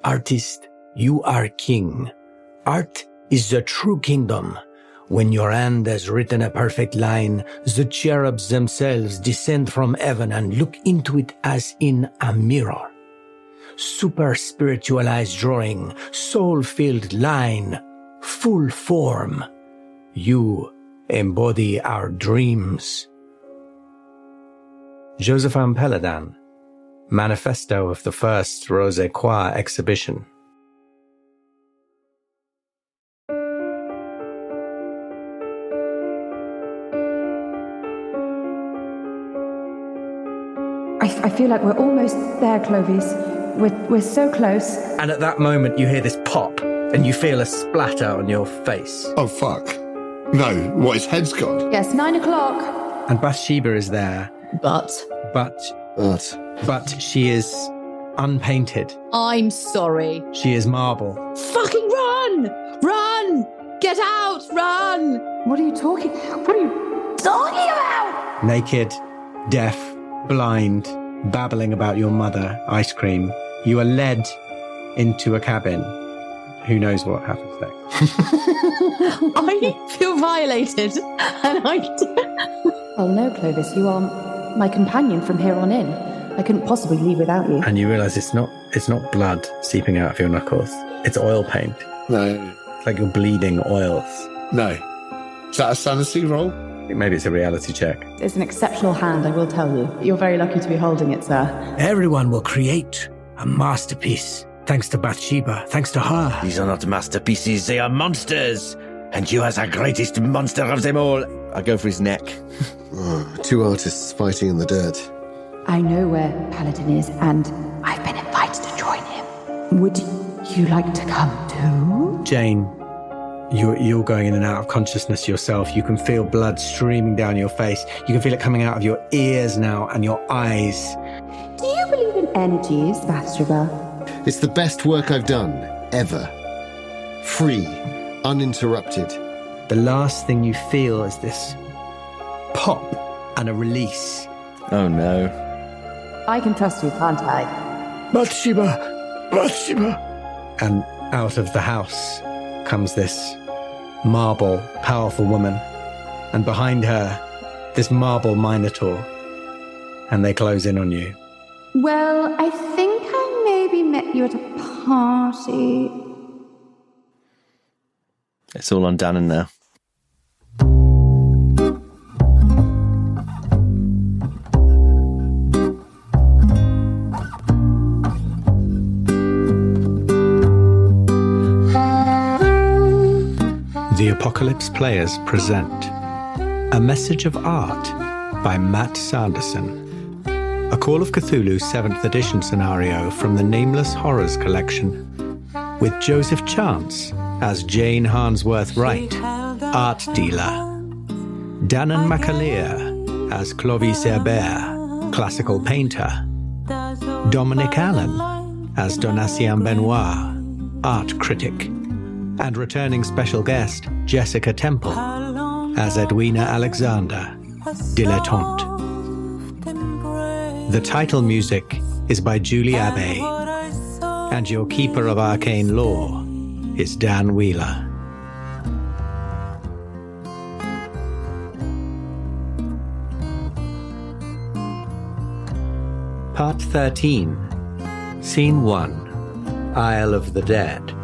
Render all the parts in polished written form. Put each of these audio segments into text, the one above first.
Artist, you are king. Art is the true kingdom. When your hand has written a perfect line, the cherubs themselves descend from heaven and look into it as in a mirror. Super spiritualized drawing, soul-filled line, full form. You embody our dreams. Josephine Pelladan, Manifesto of the First Rosé Croix exhibition. I feel like we're almost there, Clovis. We're so close. And at that moment you hear this pop, and you feel a splatter on your face. Oh, fuck. No, what, his head's gone? Yes, 9 o'clock. And Bathsheba is there. But she is unpainted. I'm sorry. She is marble. Fucking run! Run! Get out! Run! What are you talking about? Naked, deaf, blind, babbling about your mother, ice cream. You are led into a cabin. Who knows what happens next? I feel violated. And Oh no, Clovis, you are my companion from here on in. I couldn't possibly leave without you. And you realise it's not blood seeping out of your knuckles. It's oil paint. No. It's like you're bleeding oils. No. Is that a sanity roll? Maybe it's a reality check. It's an exceptional hand, I will tell you. You're very lucky to be holding it, sir. Everyone will create a masterpiece. Thanks to Bathsheba. Thanks to her. These are not masterpieces, they are monsters. And you are the greatest monster of them all. I go for his neck. Two artists fighting in the dirt. I know where Paladin is, and I've been invited to join him. Would you like to come too? Jane, you're going in and out of consciousness yourself. You can feel blood streaming down your face. You can feel it coming out of your ears now and your eyes. Do you believe in energies, Bathsheba? It's the best work I've done, ever. Free, uninterrupted. The last thing you feel is this pop and a release. Oh no. I can trust you, can't I? Bathsheba! Bathsheba! And out of the house comes this marble, powerful woman. And behind her, this marble minotaur. And they close in on you. Well, I think I maybe met you at a party. It's all on Danann now. The Apocalypse Players present A Message of Art by Matt Sanderson. A Call of Cthulhu 7th edition scenario from the Nameless Horrors collection, with Joseph Chance as Jane Harnsworth-Wright, art dealer, Danann McAleer as Clovis Hérbert, classical painter, Dominic Allen as Donatien Benoit, art critic, and returning special guest Jessica Temple as Edwina Alexander, dilettante. The title music is by Julie Abbey, and your keeper of arcane lore is Dan Wheeler. Part 13, Scene 1, Isle of the Dead,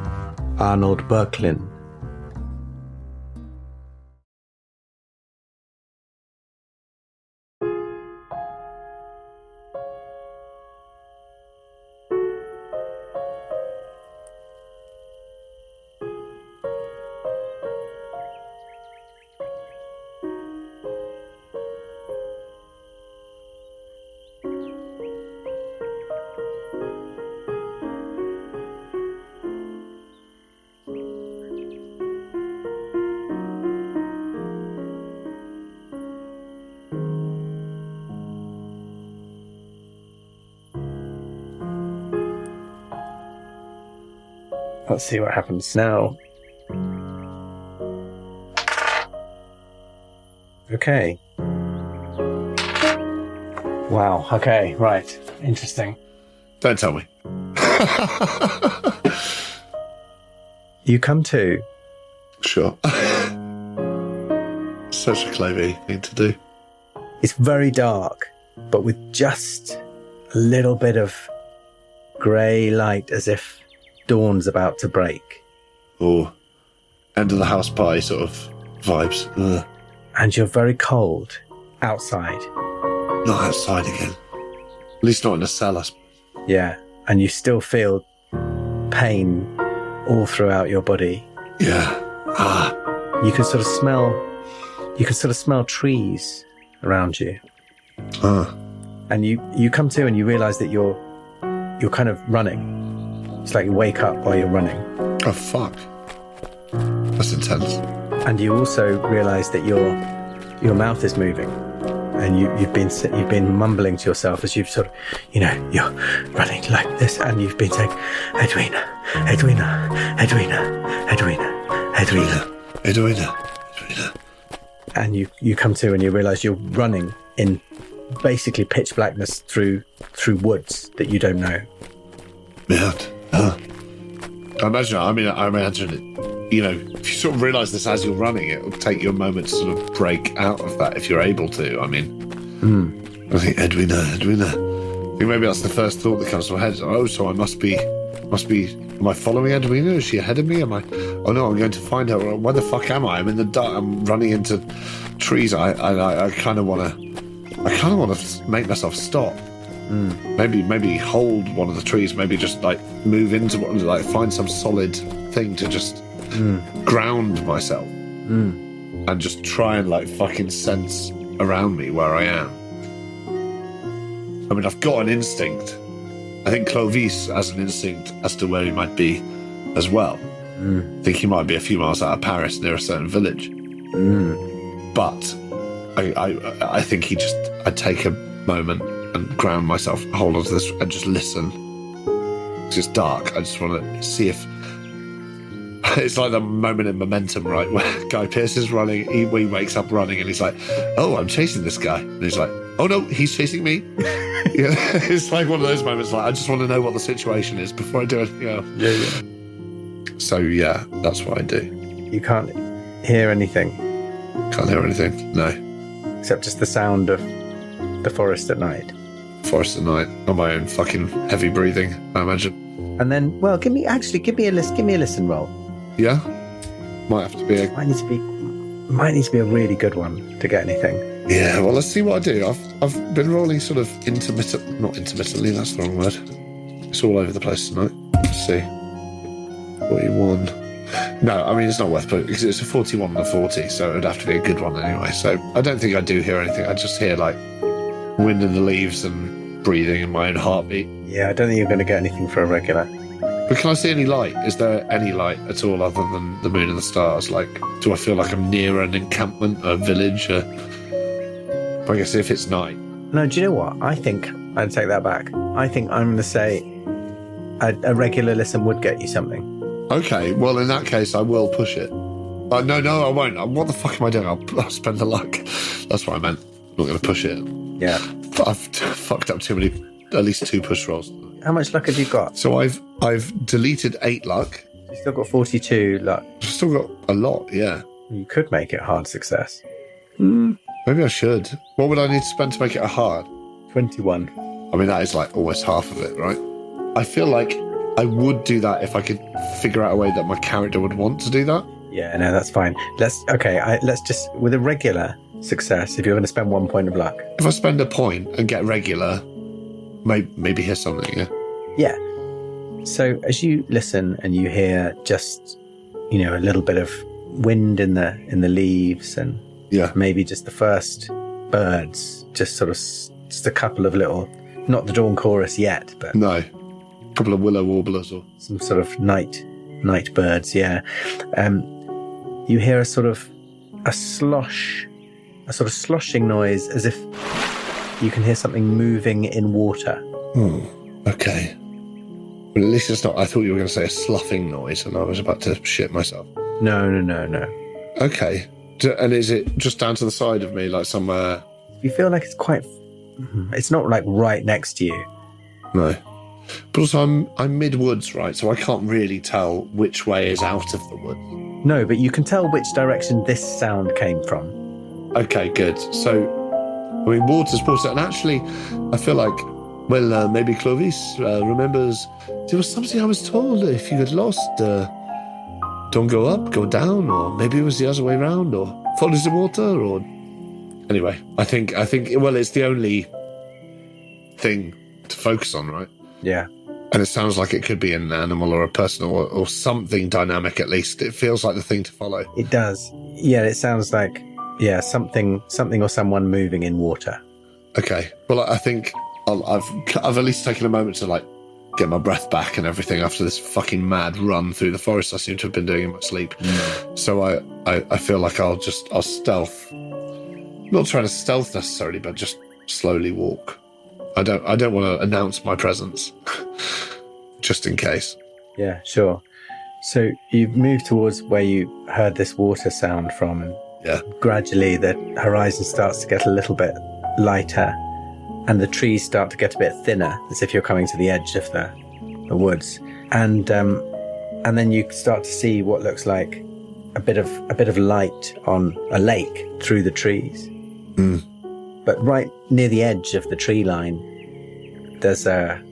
Arnold Böcklin. Let's see what happens now. Okay. Wow, okay, right. Interesting. Don't tell me. You come to. Sure. Such a Clovis thing to do. It's very dark, but with just a little bit of grey light as if dawn's about to break. Or end of the house party sort of vibes. Ugh. And you're very cold outside. Not outside again. At least not in a cell, I suppose. Yeah, and you still feel pain all throughout your body. Yeah. You can sort of smell trees around you. And you come to and you realise that you're kind of running. It's like you wake up while you're running. Oh, fuck. That's intense. And you also realise that your mouth is moving. And you've been mumbling to yourself as you've sort of, you're running like this, and you've been saying, Edwina, Edwina, Edwina, Edwina, Edwina, Edwina, Edwina. And you come to and you realise you're running in basically pitch blackness through woods that you don't know. Yeah. I imagine it, if you sort of realise this as you're running, it will take you a moment to sort of break out of that if you're able to. I think Edwina. I think maybe that's the first thought that comes to my head. Oh, so I must be, am I following Edwina? Is she ahead of me? Oh no, I'm going to find her. Where the fuck am I? I'm in the dark. I'm running into trees. I kind of want to make myself stop. Maybe hold one of the trees, maybe just like move into one, like find some solid thing to just ground myself and just try and like fucking sense around me where I am. I mean, I've got an instinct. I think Clovis has an instinct as to where he might be as well. I think he might be a few miles out of Paris near a certain village. But I think I'd take a moment and ground myself, hold on to this and just listen. It's just dark. I just want to see if it's like the moment in Momentum, right, where Guy Pearce is running, he wakes up running and he's like, oh, I'm chasing this guy, and he's like, oh no, he's chasing me. It's like one of those moments, like I just want to know what the situation is before I do anything else. So yeah, that's what I do. You can't hear anything? Can't hear anything, no, except just the sound of the forest at night. Forest at night, on my own fucking heavy breathing, I imagine. And then, well, give me a listen roll. Yeah, might have to be might need to be a really good one to get anything. Yeah, well, let's see what I do. I've been rolling sort of not intermittently, that's the wrong word. It's all over the place tonight. Let's see. 41. No, I mean, it's not worth putting, because it's a 41 and a 40, so it would have to be a good one anyway. So I don't think I do hear anything. I just hear like wind in the leaves and breathing and my own heartbeat. Yeah, I don't think you're going to get anything for a regular. But can I see any light? Is there any light at all other than the moon and the stars? Like, do I feel like I'm near an encampment, a village? I guess if it's night. No, do you know what? I think I'd take that back. I think I'm going to say a regular listen would get you something. Okay, well, in that case, I will push it. No, I won't. What the fuck am I doing? I'll spend the luck. That's what I meant. I'm not going to push it. Yeah. But I've fucked up too many, at least 2 push rolls. How much luck have you got? So I've deleted 8 luck. You've still got 42 luck. I've still got a lot, yeah. You could make it hard success. Maybe I should. What would I need to spend to make it a hard? 21. I mean, that is like almost half of it, right? I feel like I would do that if I could figure out a way that my character would want to do that. Yeah, no, that's fine. Let's just, with a regular success, if you're going to spend 1 point of luck. If I spend a point and get regular, maybe hear something, yeah? Yeah. So as you listen and you hear just, a little bit of wind in the leaves and maybe just the first birds, just a couple of little, not the dawn chorus yet, but no, a couple of willow warblers or some sort of night birds. Yeah. You hear a sort of sloshing noise, as if you can hear something moving in water. Okay. Well, at least it's not. I thought you were going to say a sloughing noise, and I was about to shit myself. No. Okay. And is it just down to the side of me, like somewhere? You feel like it's not like right next to you. No. But also, I'm mid-woods, right? So I can't really tell which way is out of the woods. No, but you can tell which direction this sound came from. Okay, good. So, I mean, water's water. And actually, I feel like, well, maybe Clovis remembers there was something I was told if you get lost, don't go up, go down, or maybe it was the other way around, or follow the water, or... Anyway, I think, well, it's the only thing to focus on, right? Yeah. And it sounds like it could be an animal or a person or something dynamic, at least. It feels like the thing to follow. It does. Yeah, it sounds like, something or someone moving in water. Okay. Well, I think I've at least taken a moment to, like, get my breath back and everything after this fucking mad run through the forest I seem to have been doing in my sleep. So I feel like I'll stealth. Not trying to stealth necessarily, but just slowly walk. I don't want to announce my presence, just in case. Yeah, sure. So you move towards where you heard this water sound from, and gradually the horizon starts to get a little bit lighter, and the trees start to get a bit thinner, as if you're coming to the edge of the woods. And then you start to see what looks like a bit of light on a lake through the trees. But right near the edge of the tree line, there's a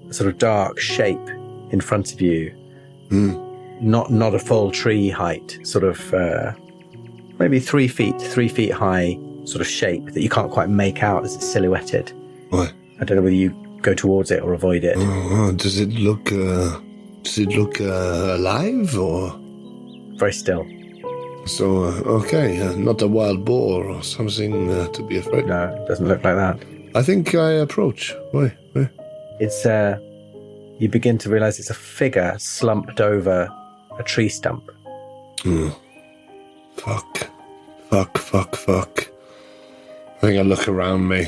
sort of dark shape in front of you. Not a full tree height, sort of maybe 3 feet high sort of shape that you can't quite make out as it's silhouetted. What? I don't know whether you go towards it or avoid it. Does it look alive or? Very still. So, okay, not a wild boar or something to be afraid. No, it doesn't look like that. I think I approach. Why? It's you begin to realize it's a figure slumped over a tree stump. Fuck. I think I look around me.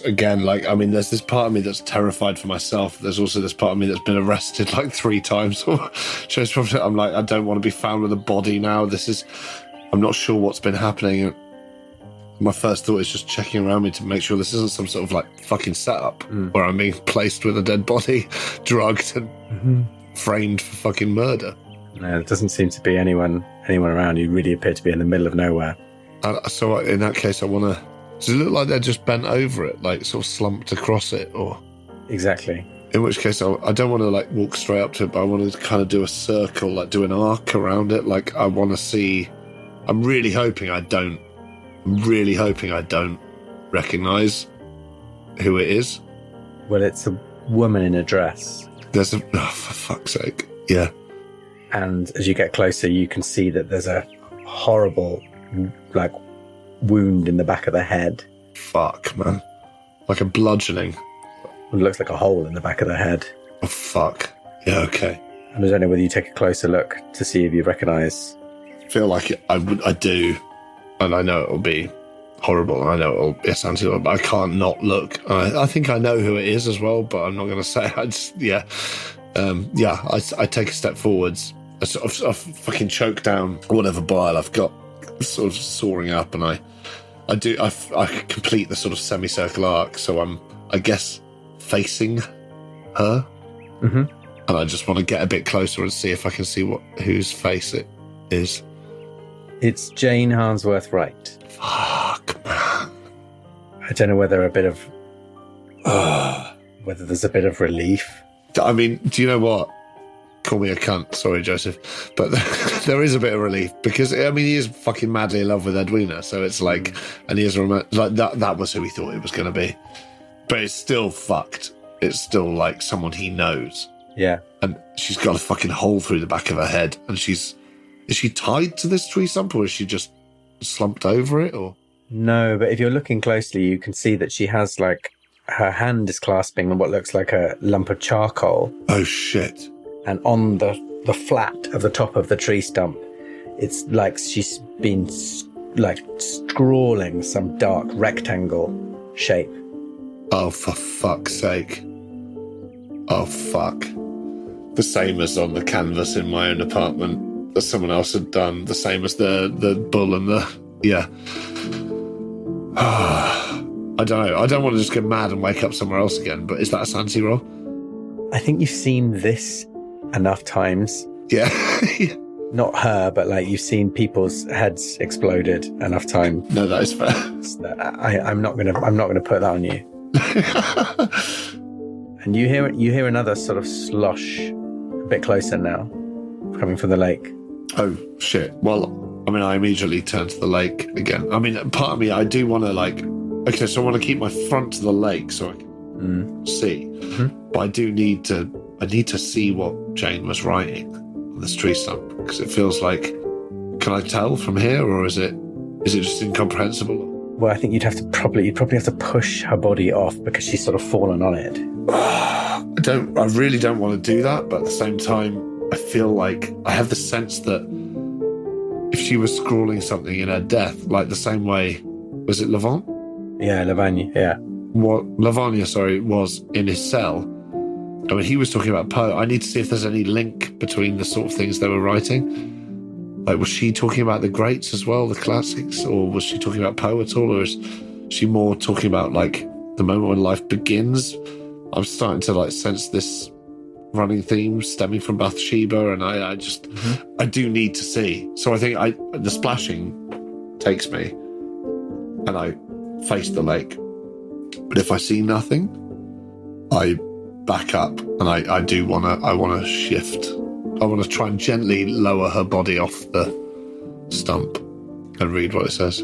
Again, like, I mean, there's this part of me that's terrified for myself. There's also this part of me that's been arrested like 3 times. I'm like, I don't want to be found with a body now. I'm not sure what's been happening. My first thought is just checking around me to make sure this isn't some sort of like fucking setup where I'm being placed with a dead body, drugged and framed for fucking murder. No, there doesn't seem to be anyone around. You really appear to be in the middle of nowhere. So in that case, I want to... Does it look like they're just bent over it, like sort of slumped across it, or? Exactly. In which case, I don't want to like walk straight up to it, but I want to kind of do a circle, like do an arc around it. Like I want to see. I'm really hoping I don't recognise who it is. Well, it's a woman in a dress. For fuck's sake, yeah. And as you get closer, you can see that there's a horrible, like, wound in the back of the head. Fuck, man. Like a bludgeoning. It looks like a hole in the back of the head. Oh, fuck. Yeah, okay. And I don't know whether you take a closer look to see if you recognise. I feel like I do. And I know it'll be horrible. And I know it'll be a Santiago, but I can't not look. I think I know who it is as well, but I'm not going to say. I take a step forwards. I sort of fucking choke down whatever bile I've got sort of soaring up, and I complete the sort of semicircle arc, so I'm, I guess, facing her. And I just want to get a bit closer and see if I can see whose face it is. It's Jane Harnsworth-Wright. Fuck, man. I don't know whether whether there's a bit of relief. I mean, do you know what? Call me a cunt, sorry, Joseph, but there is a bit of relief because, I mean, he is fucking madly in love with Edwina, so it's like, and he is like that was who he thought it was going to be, but it's still fucked. It's still like someone he knows. Yeah. And she's got a fucking hole through the back of her head, and is she tied to this tree stump, or is she just slumped over it, or? No, but if you're looking closely, you can see that she has, like, her hand is clasping what looks like a lump of charcoal. Oh, shit. And on the flat of the top of the tree stump, it's like she's been, like, scrawling some dark rectangle shape. Oh, for fuck's sake. Oh, fuck. The same as on the canvas in my own apartment that someone else had done. The same as the bull and the... Yeah. I don't know. I don't want to just get mad and wake up somewhere else again, but is that a Santi roll? I think you've seen this enough times. Yeah. Not her, but like you've seen people's heads exploded enough times. No, that is fair. I'm not gonna put that on you. And you hear another sort of slosh a bit closer now, coming from the lake. Oh shit. Well, I mean, I immediately turn to the lake again. I mean, part of me, I do want to okay, so I want to keep my front to the lake so I can see. Mm-hmm. But I need to see what Jane was writing on this tree stump, because it feels like, can I tell from here, or is it just incomprehensible? Well, I think you'd probably have to push her body off because she's sort of fallen on it. I really don't want to do that, but at the same time, I feel like I have the sense that if she was scrawling something in her death, like the same way, was it Lavagna? Yeah, Lavagna, yeah. What Lavagna, was in his cell. I mean, he was talking about Poe. I need to see if there's any link between the sort of things they were writing. Like, was she talking about the greats as well, the classics, or was she talking about Poe at all, or is she more talking about like the moment when life begins? I'm starting to sense this running theme stemming from Bathsheba, and I just I do need to see. So I think the splashing takes me, and I face the lake. But if I see nothing, I back up, and I want to shift. I want to try and gently lower her body off the stump and read what it says.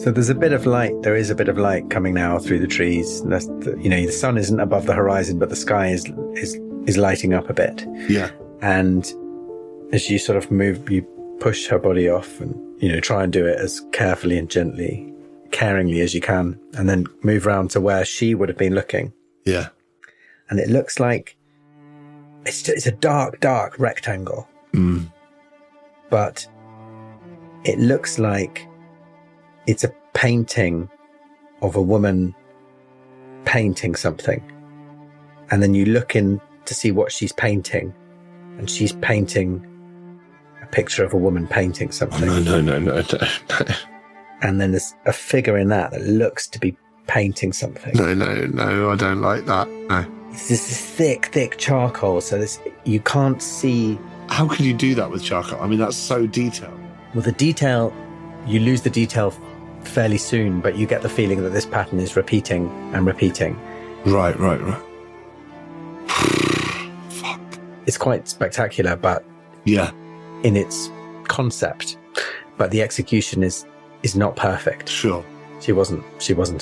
So there's a bit of light. There is a bit of light coming now through the trees. The sun isn't above the horizon, but the sky is lighting up a bit. Yeah. And as you sort of move, you push her body off, and try and do it as carefully and gently, caringly as you can, and then move round to where she would have been looking. Yeah. And it looks like it's a dark rectangle. But it looks like it's a painting of a woman painting something. And then you look in to see what she's painting, and she's painting a picture of a woman painting something. No. And then there's a figure in that looks to be painting something. No, I don't like that. No. It's this thick charcoal, so you can't see. How can you do that with charcoal? I mean, that's so detailed. Well, the detail, you lose the detail fairly soon, but you get the feeling that this pattern is repeating and repeating. Right. Fuck. It's quite spectacular, but yeah, in its concept, but the execution is not perfect. Sure. She wasn't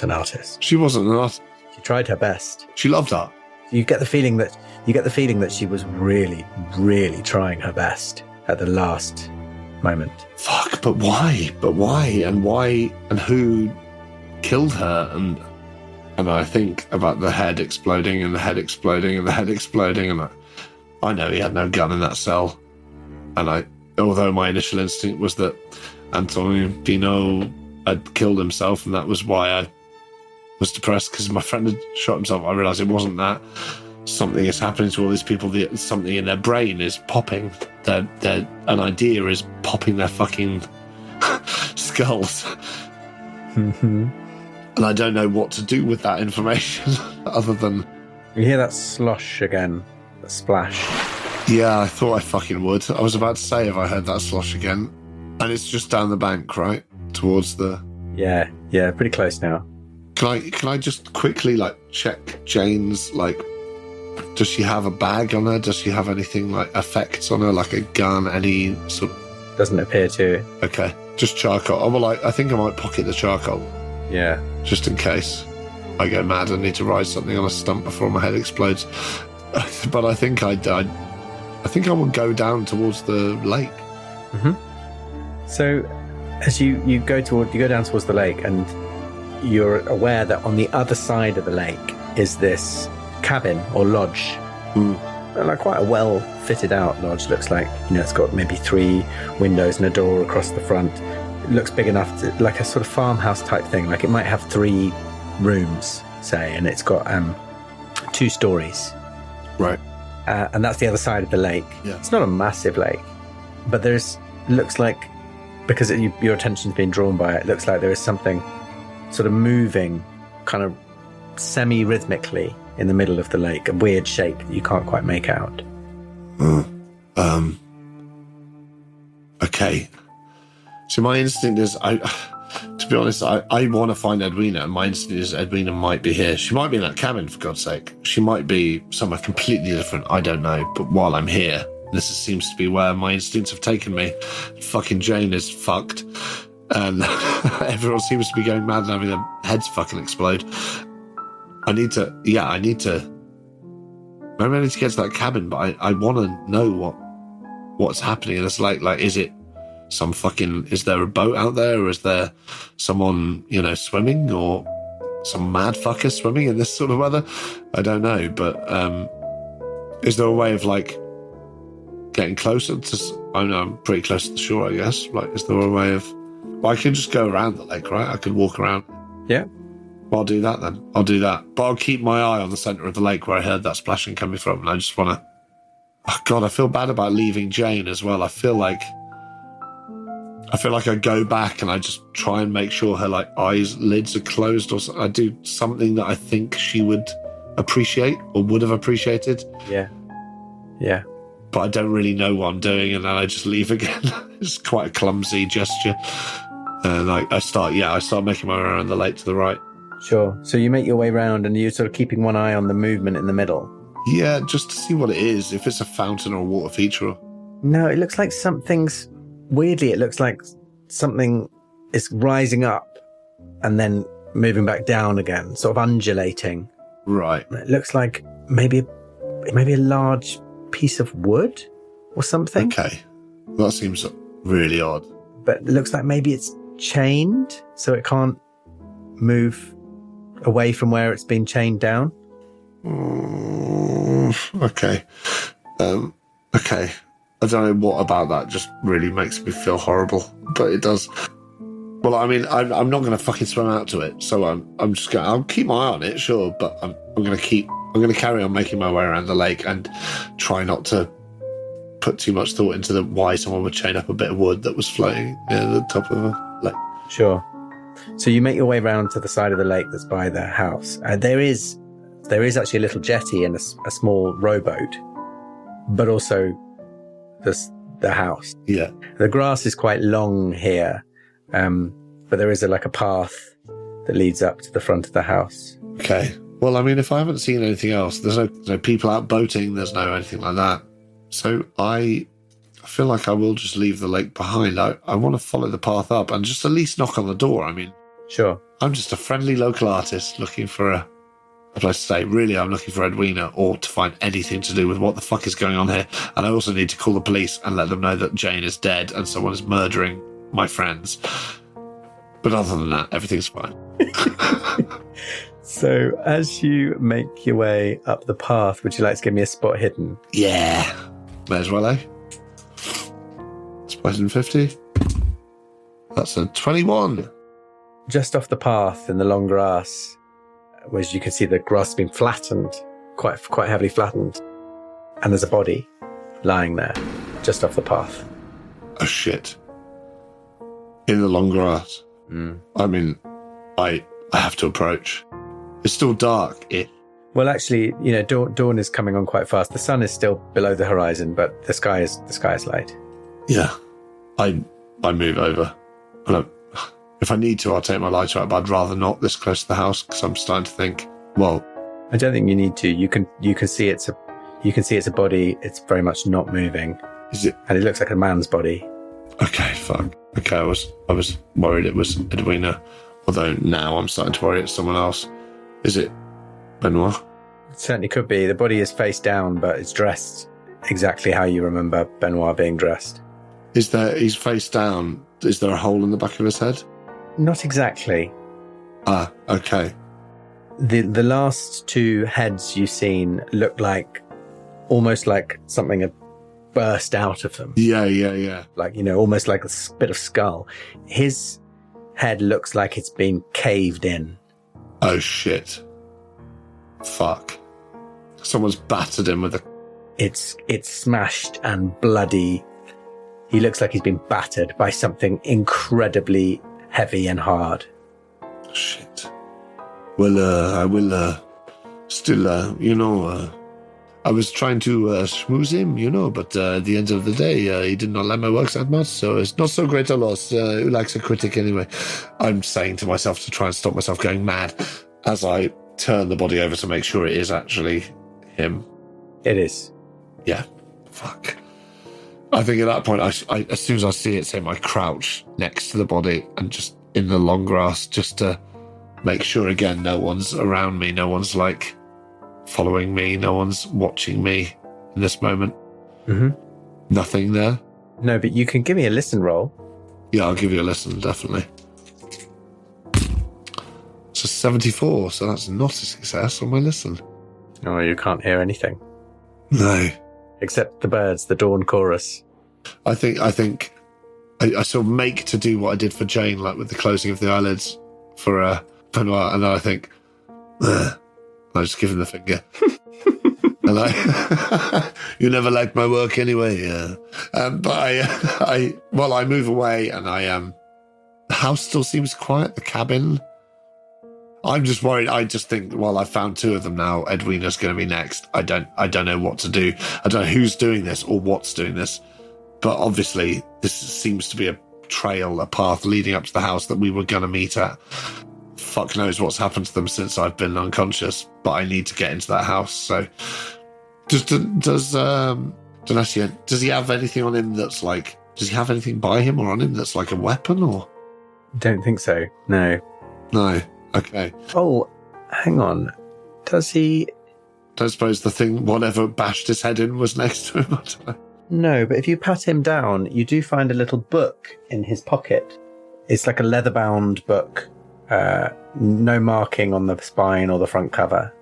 an artist. She wasn't an artist. She tried her best. She loved art. You get the feeling that she was really, really trying her best at the last moment. Fuck, but why? And who killed her? And I think about the head exploding and the head exploding and the head exploding, and I know he had no gun in that cell. And although my initial instinct was that Antonio Pino had killed himself, and that was why I was depressed, because my friend had shot himself. I realised it wasn't that. Something is happening to all these people. Something in their brain is popping. An idea is popping their fucking skulls. Mm-hmm. And I don't know what to do with that information other than... You hear that slosh again, that splash. Yeah, I thought I fucking would. I was about to say if I heard that slosh again. And it's just down the bank, right? Towards the... Yeah, pretty close now. Can I just quickly check Jane's does she have a bag on her? Does she have anything effects on her, like a gun, any sort of... Doesn't appear to. Okay, just charcoal. Oh, well, I think I might pocket the charcoal. Yeah. Just in case I go mad and need to write something on a stump before my head explodes. But I think I will go down towards the lake. Mm-hmm. So as you go down towards the lake, and you're aware that on the other side of the lake is this cabin or lodge. Quite a well fitted out lodge, looks like. It's got maybe 3 windows and a door across the front. It looks big enough to, like a sort of farmhouse type thing. Like it might have 3 rooms, say, and it's got 2 stories. Right. And that's the other side of the lake. Yeah. It's not a massive lake, but looks like, because your attention's been drawn by it, looks like there is something sort of moving kind of semi-rhythmically in the middle of the lake, a weird shape that you can't quite make out. Okay. So my instinct is, to be honest, I want to find Edwina, and my instinct is Edwina might be here. She might be in that cabin, for God's sake. She might be somewhere completely different. I don't know. But while I'm here, this seems to be where my instincts have taken me. Fucking Jane is fucked. And everyone seems to be going mad and having their heads fucking explode. I need to maybe I need to get to that cabin, but I want to know what's happening in this lake. Like, is it is there a boat out there, or is there someone, swimming, or some mad fucker swimming in this sort of weather? I don't know, but is there a way of, like, getting closer to... I know I'm pretty close to the shore, I guess. Like, is there a way of... Well, I can just go around the lake, right? I could walk around. Yeah. Well, I'll do that then. I'll do that. But I'll keep my eye on the centre of the lake where I heard that splashing coming from, and I just want to... Oh, God, I feel bad about leaving Jane as well. I feel like I go back and I just try and make sure her, like, lids are closed, or I do something that I think she would appreciate or would have appreciated. Yeah. Yeah. But I don't really know what I'm doing, and then I just leave again. It's quite a clumsy gesture. And I start making my way around the lake to the right. Sure. So you make your way around, and you're sort of keeping one eye on the movement in the middle. Yeah, just to see what it is, if it's a fountain or a water feature. No, it looks like weirdly, it looks like something is rising up and then moving back down again, sort of undulating. Right. It looks like maybe a large piece of wood or something. Okay. That seems really odd. But it looks like maybe it's chained, so it can't move away from where it's been chained down. Okay. Okay. I don't know what about that just really makes me feel horrible, but it does. Well, I mean, I'm not going to fucking swim out to it, so I'm just going. I'll keep my eye on it, sure, but I'm going to carry on making my way around the lake and try not to put too much thought into why someone would chain up a bit of wood that was floating near the top of a lake. Sure. So you make your way around to the side of the lake that's by the house. There is actually a little jetty and a small rowboat, but also the house. Yeah. The grass is quite long here, but there is a path that leads up to the front of the house. Okay. Well, I mean, if I haven't seen anything else, there's no people out boating, there's no anything like that. So I feel like I will just leave the lake behind. I want to follow the path up and just at least knock on the door. I mean, sure. I'm just a friendly local artist looking for a place to stay. Really, I'm looking for Edwina, or to find anything to do with what the fuck is going on here. And I also need to call the police and let them know that Jane is dead and someone is murdering my friends. But other than that, everything's fine. So as you make your way up the path, would you like to give me a spot hidden? Yeah. May as well, eh? Spot hidden 50. That's a 21. Just off the path in the long grass, whereas you can see the grass has been flattened, quite heavily flattened. And there's a body lying there, just off the path. Oh, shit. In the long grass. I mean, I have to approach. It's still dark. Well, actually, dawn is coming on quite fast. The sun is still below the horizon, but the sky is light. Yeah. I move over. And if I need to, I'll take my lighter out, but I'd rather not this close to the house, because I'm starting to think, well... I don't think you need to. You can see it's a body. It's very much not moving. Is it? And it looks like a man's body. Okay, fuck. Okay, I was worried it was Edwina, although now I'm starting to worry it's someone else. Is it Benoit? It certainly could be. The body is face down, but it's dressed exactly how you remember Benoit being dressed. He's face down. Is there a hole in the back of his head? Not exactly. Ah, okay. The last two heads you've seen look like almost like something had burst out of them. Yeah. Like, almost like a bit of skull. His head looks like it's been caved in. Oh, shit. Fuck. Someone's battered him with a... It's smashed and bloody. He looks like he's been battered by something incredibly heavy and hard. Shit. Well, I will Still, I was trying to schmooze him, but at the end of the day, he did not like my works that much, so it's not so great a loss. Who likes a critic anyway? I'm saying to myself to try and stop myself going mad as I turn the body over to make sure it is actually him. It is. Yeah. Fuck. I think at that point, I as soon as I see it's him, I crouch next to the body and just in the long grass just to make sure, again, no one's around me. No one's, following me. No one's watching me in this moment. Mm-hmm. Nothing there. No, but you can give me a listen roll. Yeah, I'll give you a listen, definitely. It's a 74, so that's not a success on my listen. Oh, you can't hear anything. No. Except the birds, the dawn chorus. I think I sort of make to do what I did for Jane, with the closing of the eyelids for Benoit, and then I think, I just give him the finger. And you never liked my work anyway. But I move away, and the house still seems quiet. The cabin. I'm just worried. I just think, I found two of them now. Edwina's going to be next. I don't know what to do. I don't know who's doing this or what's doing this. But obviously, this seems to be a trail, a path leading up to the house that we were going to meet at. Fuck knows what's happened to them since I've been unconscious, but I need to get into that house. So, does he have anything on him that's does he have anything by him or on him that's like a weapon or? Don't think so. No. No. Okay. Oh, hang on. Does he? Don't suppose the thing, whatever bashed his head in, was next to him. No, but if you pat him down, you do find a little book in his pocket. It's like a leather-bound book. No marking on the spine or the front cover.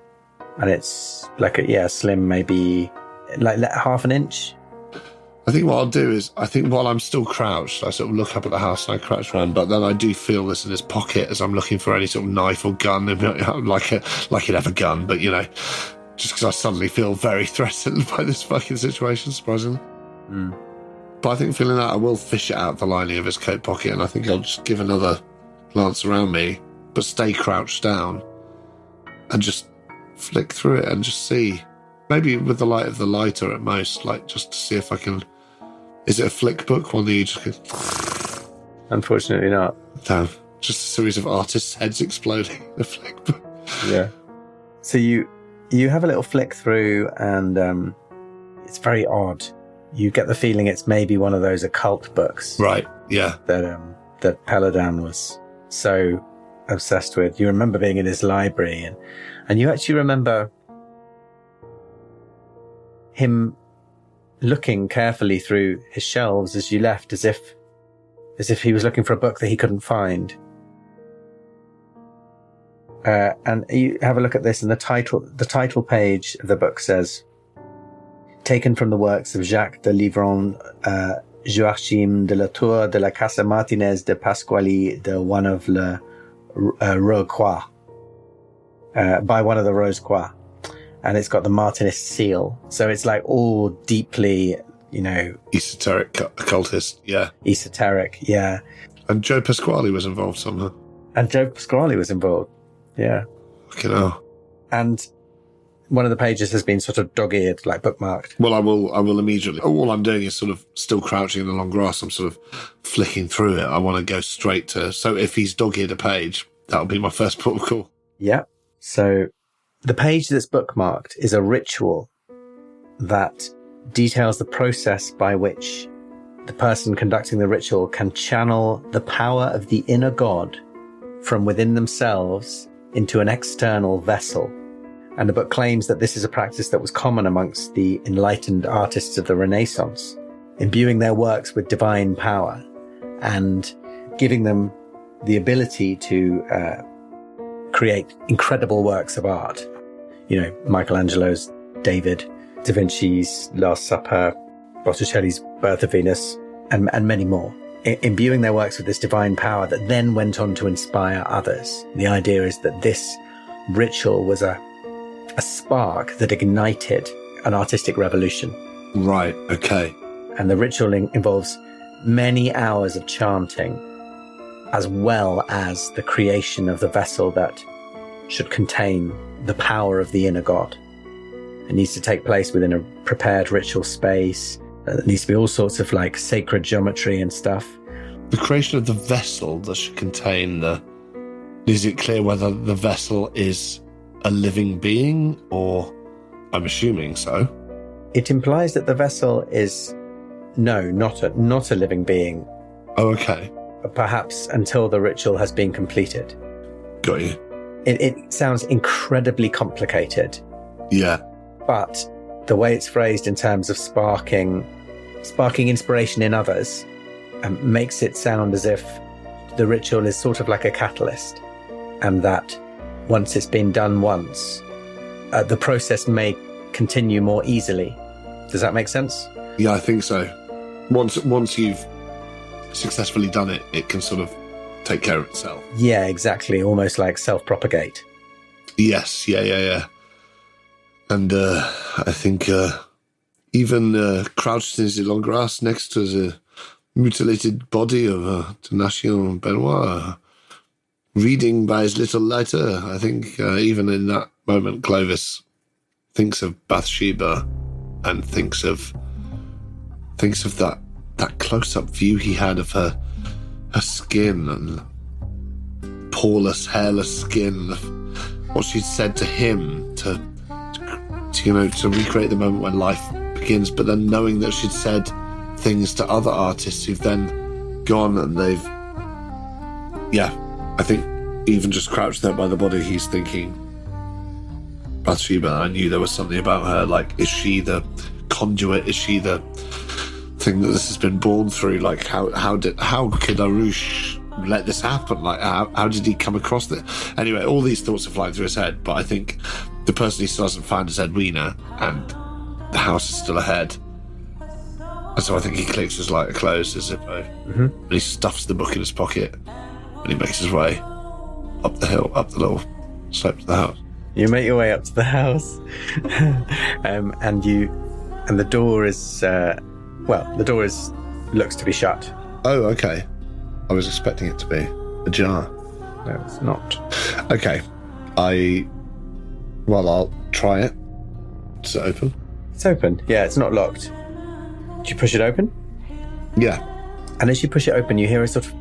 And it's slim, maybe half an inch. I think what I'll do is, while I'm still crouched, I sort of look up at the house and I crouch around, but then I do feel this in his pocket as I'm looking for any sort of knife or gun, like he'd have a gun, but just because I suddenly feel very threatened by this fucking situation, surprisingly. Mm. But I think feeling that, I will fish it out the lining of his coat pocket, and I think I'll just give another glance around me, but stay crouched down and just flick through it and just see. Maybe with the light of the lighter at most, just to see if I can. Is it a flick book? One that you just go. Unfortunately not. Damn. Just a series of artists' heads exploding. A flick book. Yeah. So you have a little flick through, and it's very odd. You get the feeling it's maybe one of those occult books. Right. Yeah. That Paladin was so obsessed with. You remember being in his library, and you actually remember him looking carefully through his shelves as you left, as if he was looking for a book that he couldn't find. And you have a look at this, and the title page of the book says, taken from the works of Jacques de Livron, Joachim de la Tour de la Casa Martinez de Pasquali de one of le Rocroix, by one of the Rose-Croix. And it's got the Martinist seal. So it's all deeply, esoteric, occultist, yeah. Esoteric, yeah. And Joe Pasquale was involved somehow. And Joe Pasquale was involved, yeah. Fucking hell. And one of the pages has been sort of dog-eared, bookmarked. Well, I will immediately. All I'm doing is sort of still crouching in the long grass. I'm sort of flicking through it. I want to go straight to. So if he's dog-eared a page, that'll be my first port of call. Yeah. So the page that's bookmarked is a ritual that details the process by which the person conducting the ritual can channel the power of the inner god from within themselves into an external vessel. And the book claims that this is a practice that was common amongst the enlightened artists of the Renaissance, imbuing their works with divine power and giving them the ability to create incredible works of art. Michelangelo's David, Da Vinci's Last Supper, Botticelli's Birth of Venus, and many more. Imbuing their works with this divine power that then went on to inspire others. The idea is that this ritual was a spark that ignited an artistic revolution. Right, okay. And the ritual involves many hours of chanting, as well as the creation of the vessel that should contain the power of the inner god. It needs to take place within a prepared ritual space. There needs to be all sorts of like sacred geometry and stuff. The creation of the vessel that should contain the... Is it clear whether the vessel is a living being, or... I'm assuming so. It implies that the vessel is... No, not a living being. Oh, okay. Perhaps until the ritual has been completed. Got you. It sounds incredibly complicated. Yeah. But the way it's phrased in terms of sparking inspiration in others makes it sound as if the ritual is sort of like a catalyst, and that once it's been done once, the process may continue more easily. Does that make sense? Yeah, I think so. Once you've successfully done it, it can sort of take care of itself. Yeah, exactly. Almost like self-propagate. Yes, yeah. And I think even crouched in the long grass next to the mutilated body of Donatien Benoit, reading by his little lighter, I think even in that moment, Clovis thinks of Bathsheba and thinks of that close-up view he had of her skin and poreless, hairless skin, what she'd said to him to recreate the moment when life begins, but then knowing that she'd said things to other artists who've then gone and they've... Yeah, I think even just crouched there by the body, he's thinking, Bathsheba, I knew there was something about her, like, is she the conduit? Is she the thing that this has been born through? Like, how could Arush let this happen? Like, how did he come across it? Anyway, all these thoughts are flying through his head, but I think the person he still hasn't found is Edwina, and the house is still ahead. And so I think he clicks his lighter closed, his Zippo, and he stuffs the book in his pocket, and he makes his way up the hill, up the little slope to the house. You make your way up to the house, and the door is looks to be shut. Oh, okay. I was expecting it to be ajar. No, it's not. Okay. I'll try it. Is it open? It's open. Yeah, it's not locked. Do you push it open? Yeah. And as you push it open, you hear a sort of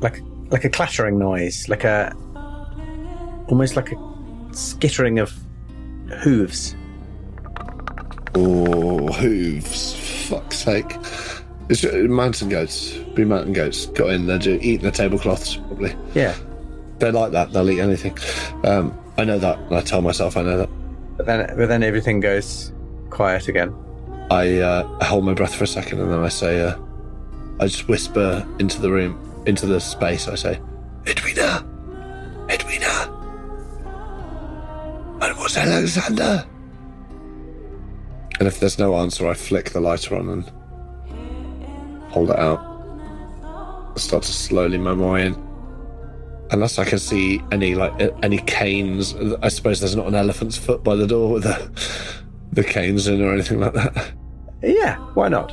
like a clattering noise, almost like a skittering of hooves. Oh, hooves. Fuck's sake. It's mountain goats. Be mountain goats. Got in there, eating the tablecloths, probably. Yeah. They're like that. They'll eat anything. I know that. And I tell myself I know that. But then everything goes quiet again. I hold my breath for a second, and then I say, I just whisper into the room, into the space. I say, Edwina! Edwina! Mademoiselle Alexander! And if there's no answer, I flick the lighter on and hold it out. I start to slowly move my way in. Unless I can see any canes. I suppose there's not an elephant's foot by the door with the canes in or anything like that. Yeah, why not?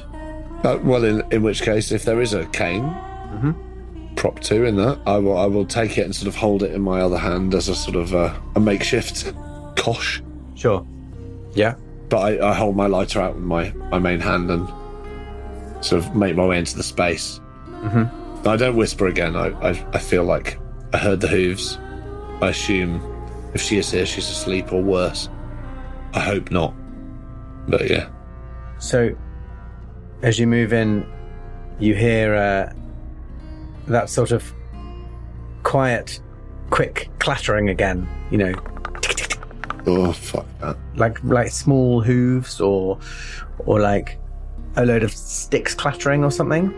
Well, in which case, if there is a cane, prop 2 in that, I will take it and sort of hold it in my other hand as a sort of a makeshift kosh. Sure. Yeah. But I hold my lighter out with my main hand and sort of make my way into the space. I don't whisper again. I feel like I heard the hooves. I assume if she is here, she's asleep or worse. I hope not. But yeah. So, as you move in, you hear that sort of quiet, quick clattering again, you know. Oh, fuck that. Like small hooves or like a load of sticks clattering or something.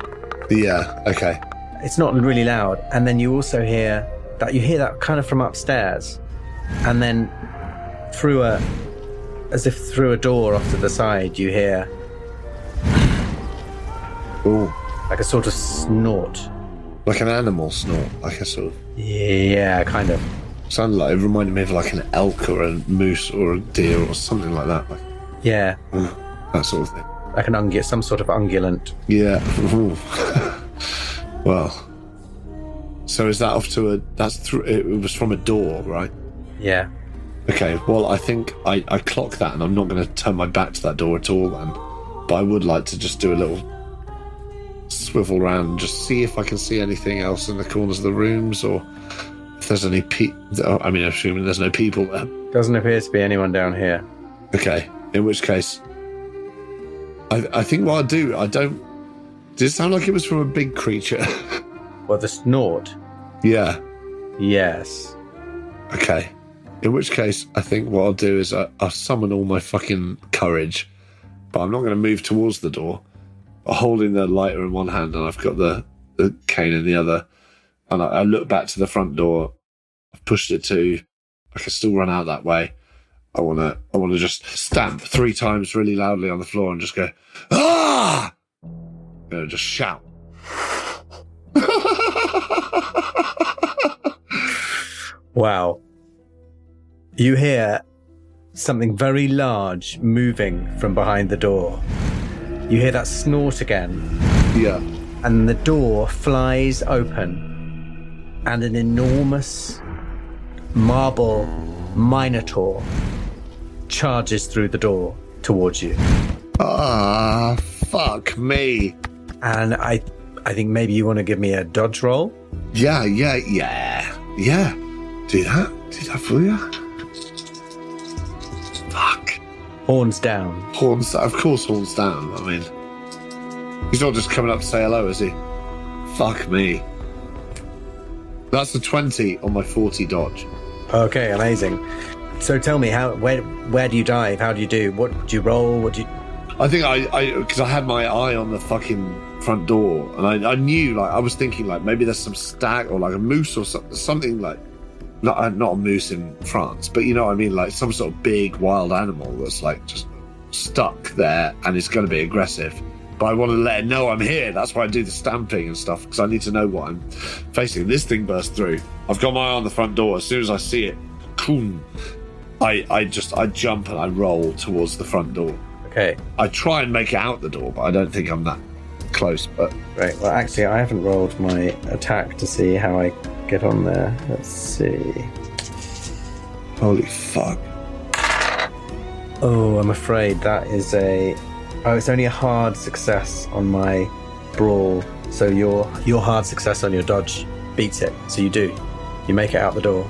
Yeah, okay. It's not really loud. And then you also hear that kind of from upstairs. And then as if through a door off to the side, you hear like a sort of snort. Like an animal snort, like a sort of... Yeah, kind of. Sounded like, it reminded me of like an elk or a moose or a deer or something like that. Like, yeah. That sort of thing. Like some sort of ungulant. Yeah. Well, so is that off to it was from a door, right? Yeah. Okay, well, I think I clock that, and I'm not going to turn my back to that door at all then. But I would like to just do a little swivel around and just see if I can see anything else in the corners of the rooms, or if there's any I mean, assuming there's no people there. Doesn't appear to be anyone down here. Okay, in which case, I think what I'll do, did it sound like it was from a big creature? Well, the snort? Yeah. Yes. Okay. In which case, I think what I'll do is I'll summon all my fucking courage, but I'm not going to move towards the door. I'm holding the lighter in one hand, and I've got the cane in the other. And I look back to the front door. I've pushed it to. I can still run out that way. I want to just stamp 3 times really loudly on the floor and just go, ah! Just shout. Wow. You hear something very large moving from behind the door. You hear that snort again. Yeah. And the door flies open, and an enormous marble minotaur charges through the door towards you. Ah, fuck me. And I think maybe you want to give me a dodge roll? Yeah. Do that for you. Fuck. Horns down. Horns, of course, horns down. I mean, he's not just coming up to say hello, is he? Fuck me. That's a 20 on my 40 dodge. Okay, amazing. So tell me, where do you dive? How do you do? What do you roll? What do you... I think because I had my eye on the fucking front door, and I knew, like, I was thinking, like, maybe there's some stag or like a moose or something like, not a moose in France, but you know what I mean, like some sort of big wild animal that's like just stuck there and it's going to be aggressive. But I want to let it know I'm here. That's why I do the stamping and stuff, because I need to know what I'm facing. This thing burst through. I've got my eye on the front door. As soon as I see it, boom, I jump and I roll towards the front door. Okay. I try and make it out the door, but I don't think I'm that close. But right. Well, actually, I haven't rolled my attack to see how I get on there. Let's see. Holy fuck. Oh, I'm afraid that is it's only a hard success on my brawl. So your hard success on your dodge beats it. So you make it out the door.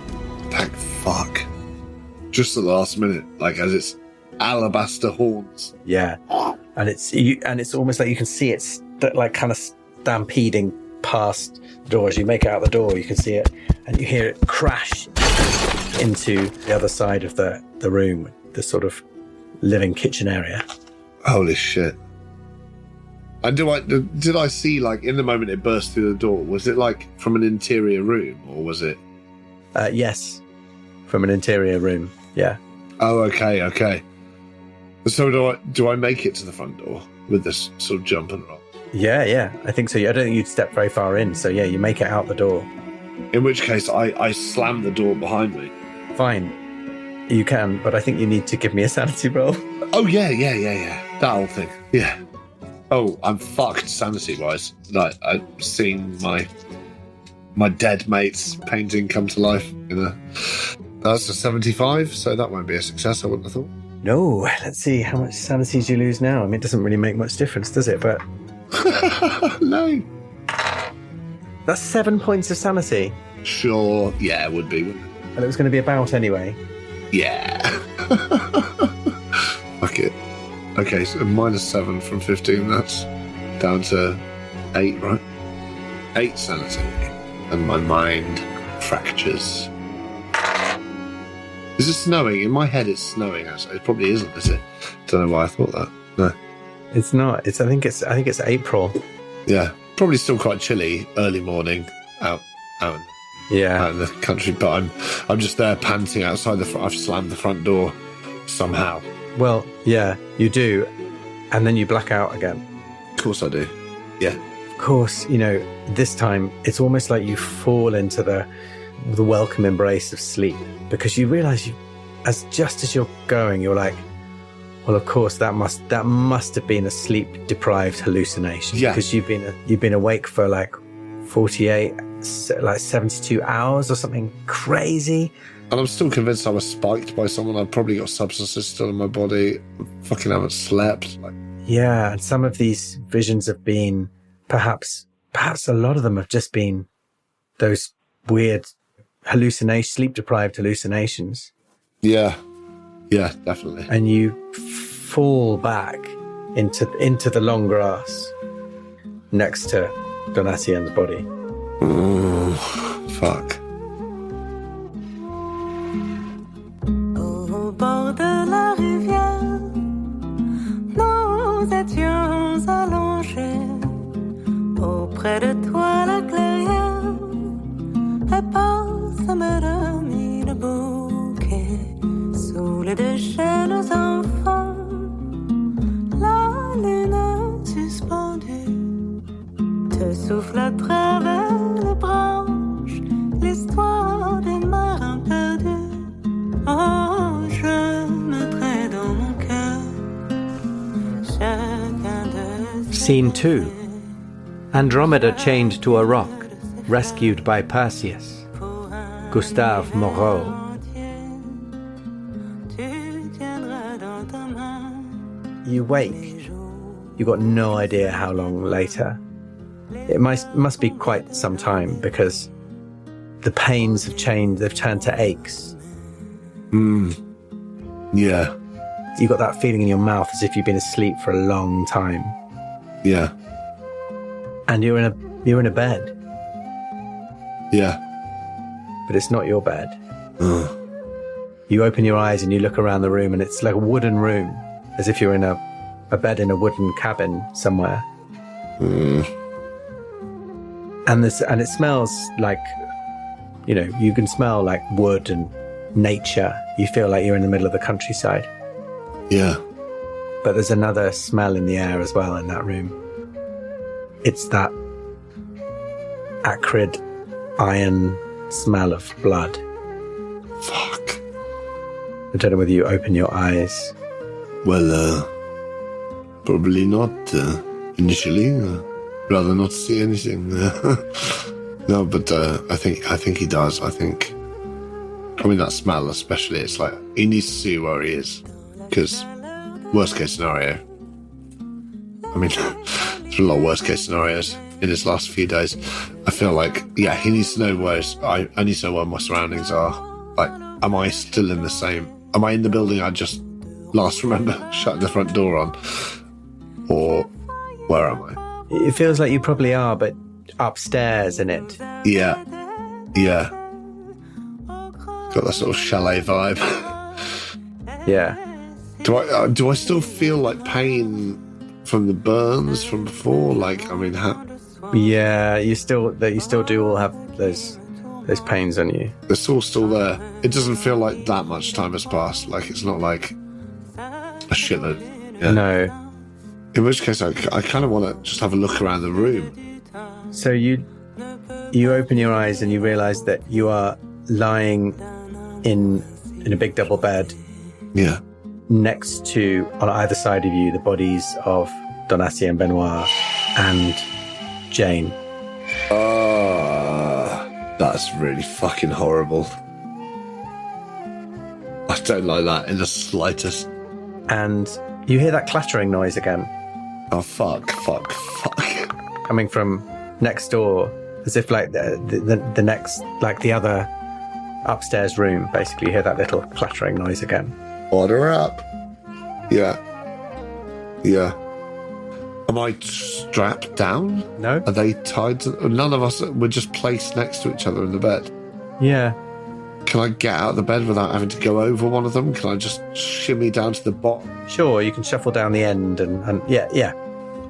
Thank fuck. Just at the last minute, like as it's alabaster horns. Yeah, and it's almost like you can see it like kind of stampeding past the door. As you make it out the door, you can see it, and you hear it crash into the other side of the room, the sort of living kitchen area. Holy shit. And did I see, like, in the moment it burst through the door, was it like from an interior room, or was it? Yes, from an interior room. Yeah. Oh, okay. So do I make it to the front door with this sort of jump and roll? Yeah. I think so. I don't think you'd step very far in. So yeah, you make it out the door. In which case, I slam the door behind me. Fine, you can, but I think you need to give me a sanity roll. Oh yeah. That old thing. Yeah. Oh, I'm fucked sanity-wise. Like, I've seen my dead mate's painting come to life that's a 75, so that won't be a success, I wouldn't have thought. No, let's see, how much sanity do you lose now? I mean, it doesn't really make much difference, does it? But no. That's 7 points of sanity. Sure, yeah, it would be, wouldn't it? And it was going to be about anyway. Yeah. Fuck it. Okay, so -7 from 15, that's down to 8, right? 8 sanity. And my mind fractures. Is it snowing? In my head it's snowing, actually. It probably isn't, is it? Don't know why I thought that. No. It's not. I think it's April. Yeah. Probably still quite chilly, early morning, out in the country, but I'm just there panting outside I've slammed the front door somehow. Well, yeah, you do. And then you black out again. Of course I do. Yeah. Of course, this time it's almost like you fall into the welcome embrace of sleep, because you realise just as you're going, you're like, well, of course that must have been a sleep deprived hallucination. Yeah. Because you've been awake for like 48, like 72 hours or something crazy, And I'm still convinced I was spiked by someone. I've probably got substances still in my body. Fucking haven't slept. Like, Yeah, and some of these visions have been perhaps a lot of them have just been those weird sleep-deprived hallucinations. yeah, definitely. And you fall back into the long grass next to Donatien's body. Oh, fuck. Au bord de la rivière, nous étions allongés. Auprès de toi, la clairière, et passe me remit le bouquet. Sous les déchets, nos enfants, la lune suspendue, te souffle à travers les branches l'histoire des marins perdus. Oh, je mettrai dans mon cœur chacun de Scene 2. Andromeda chained to a rock, rescued by Perseus. Gustave Moreau. You wake. You got no idea how long later. It must be quite some time because the pains have changed. They've turned to aches. Yeah. You got that feeling in your mouth as if you've been asleep for a long time. Yeah. And you're in a bed, Yeah. but it's not your bed. You open your eyes and you look around the room, and it's like a wooden room, as if you're in a bed in a wooden cabin somewhere. And it smells like, you can smell like wood and nature. You feel like you're in the middle of the countryside. Yeah. But there's another smell in the air as well in that room. It's that acrid iron smell of blood. Fuck. I don't know whether you open your eyes. Well, probably not initially. Rather not see anything. No, but I think he does. I mean, that smell especially, it's like, he needs to see where he is. Because worst case scenario, I mean, there's a lot of worst case scenarios in his last few days. I feel like, yeah, he needs to know I need to know where my surroundings are. Like, am I still in am I in the building I just last remember shutting the front door on? Or where am I? It feels like you probably are, but upstairs in it. Yeah. Got that sort of chalet vibe. Yeah. Do I still feel like pain from the burns from before? Like, I mean, Yeah, you still do all have those pains on you. it's all still there. It doesn't feel like that much time has passed. Like, it's not like a shitload. Yeah. No. In which case, I kind of want to just have a look around the room. So you open your eyes and you realise that you are lying in a big double bed. Yeah. Next to, on either side of you, the bodies of Donatien Benoit and Jane. That's really fucking horrible. I don't like that in the slightest. And you hear that clattering noise again. Oh, fuck. Coming from next door, as if like the next, like the other upstairs room, basically. You hear that little clattering noise again. Order up. Yeah. Am I strapped down? No? Are they tied to... None of us were just placed next to each other in the bed. Yeah. Can I get out of the bed without having to go over one of them? Can I just shimmy down to the bottom? Sure, you can shuffle down the end and yeah.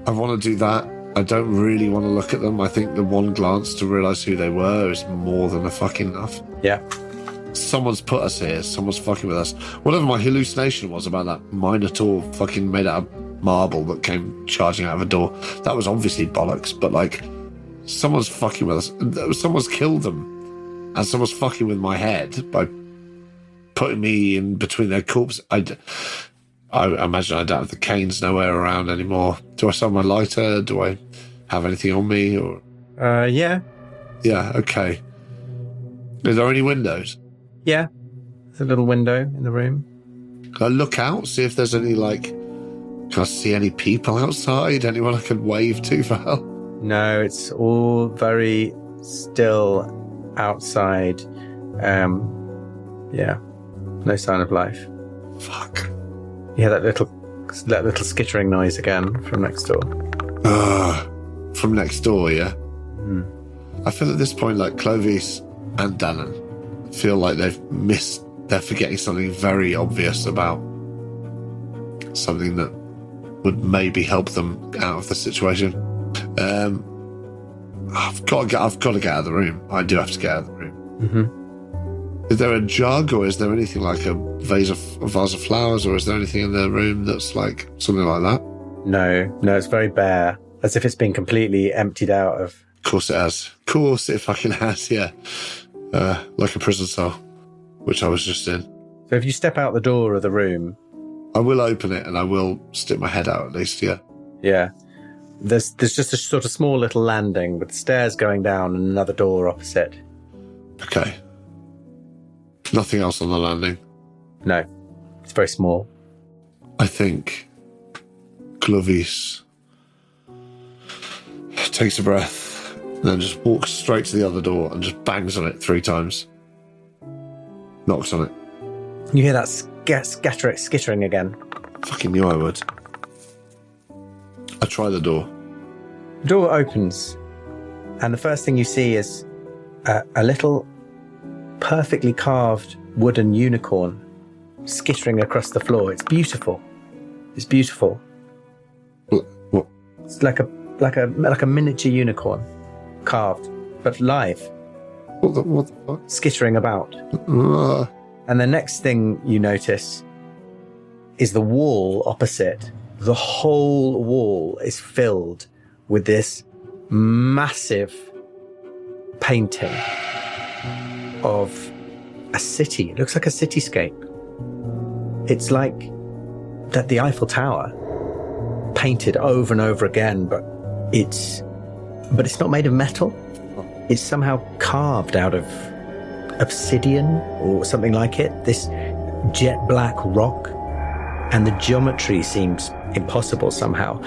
I want to do that. I don't really want to look at them. I think the one glance to realise who they were is more than fucking enough. Yeah. Someone's put us here. Someone's fucking with us. Whatever my hallucination was about that Minotaur fucking made out of marble that came charging out of a door, that was obviously bollocks, but like, someone's fucking with us. Someone's killed them. And someone's fucking with my head by putting me in between their corpses. I imagine I don't have the canes nowhere around anymore. Do I sell my lighter? Do I have anything on me? Or Yeah. yeah, okay. Are there any windows? Yeah. There's a little window in the room. Can I look out, see if there's any, can I see any people outside? Anyone I could wave to for help? No, it's all very still outside. Yeah, no sign of life. Fuck. You hear that little skittering noise again from next door. From next door, yeah? I feel at this point like Clovis and Danann feel like they're forgetting something very obvious about something that would maybe help them out of the situation. I've got to get out of the room. I do have to get out of the room. Mm-hmm. Is there a jug, or is there anything like a vase of flowers, or is there anything in the room that's like something like that? No, it's very bare, as if it's been completely emptied out of. Of course it has. Of course it fucking has, yeah. Like a prison cell, which I was just in. So if you step out the door of the room... I will open it and I will stick my head out at least, yeah. Yeah. There's just a sort of small little landing with stairs going down and another door opposite. Okay. Nothing else on the landing? No. It's very small. I think Clovis takes a breath and then just walks straight to the other door and just bangs on it 3 times. Knocks on it. You hear that skittering again. Fucking knew I would. I try the door. The door opens, and the first thing you see is a little perfectly carved wooden unicorn skittering across the floor. It's beautiful. It's beautiful. What? It's like a miniature unicorn, carved but live. What? Skittering about. And the next thing you notice is the wall opposite. The whole wall is filled with this massive painting of a city. It looks like a cityscape. It's like that the Eiffel Tower, painted over and over again, but it's not made of metal. It's somehow carved out of obsidian or something like it. This jet black rock, and the geometry seems impossible somehow.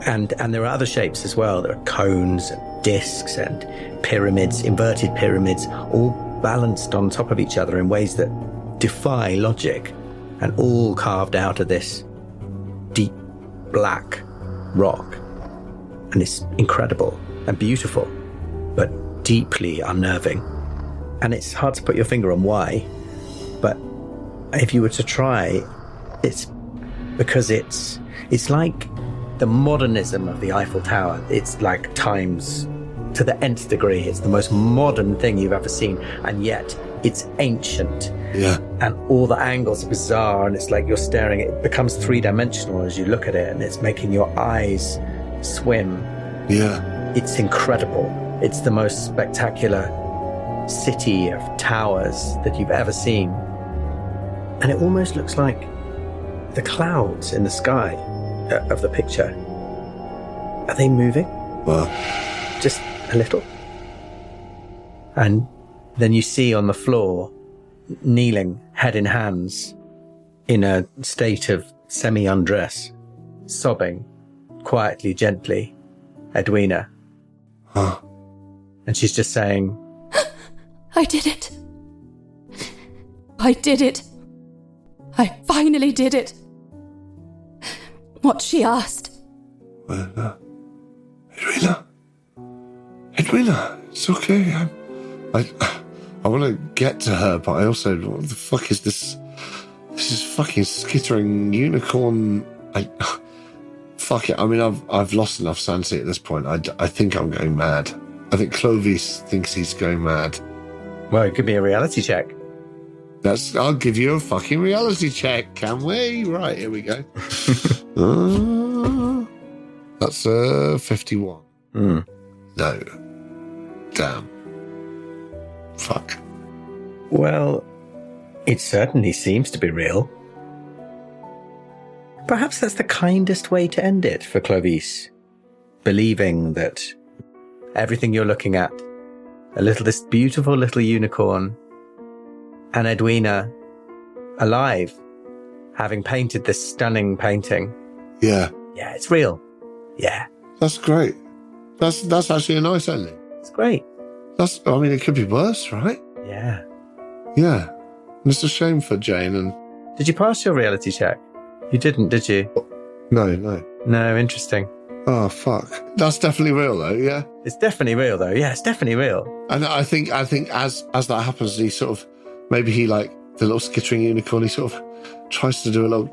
And there are other shapes as well. There are cones and discs and pyramids, inverted pyramids, all balanced on top of each other in ways that defy logic, and all carved out of this deep black rock. And it's incredible and beautiful, but deeply unnerving. And it's hard to put your finger on why, but if you were to try, it's because it's like the modernism of the Eiffel Tower. It's like times to the nth degree. It's the most modern thing you've ever seen, and yet it's ancient. Yeah. And all the angles are bizarre, and it's like you're staring. It becomes 3-dimensional as you look at it, and it's making your eyes swim. Yeah. It's incredible. It's the most spectacular city of towers that you've ever seen. And it almost looks like the clouds in the sky of the picture. Are they moving? Well, just a little. And then you see on the floor, kneeling, head in hands, in a state of semi-undress, sobbing, quietly, gently, Edwina. Huh. And she's just saying, I did it. I did it. I finally did it. What she asked. Well, Edwina, it's okay. I want to get to her, but I also, what the fuck is this? This is fucking skittering unicorn. Fuck it. I mean, I've lost enough sanity at this point. I think I'm going mad. I think Clovis thinks he's going mad. well, it could be a reality check. I'll give you a fucking reality check, can we? Right, here we go. That's 51. No. Damn. Fuck. Well, it certainly seems to be real. Perhaps that's the kindest way to end it for Clovis. Believing that everything you're looking at, this beautiful little unicorn, and Edwina alive, having painted this stunning painting. Yeah. Yeah, it's real. Yeah. That's great. That's actually a nice ending. It's great. It could be worse, right? Yeah. Yeah. And it's a shame for Jane and... Did you pass your reality check? You didn't, did you? No. No, interesting. Oh, fuck. That's definitely real, though, yeah? It's definitely real, though. Yeah, it's definitely real. And I think as that happens, he sort of... Maybe he, like, the little skittering unicorn, he sort of tries to do a little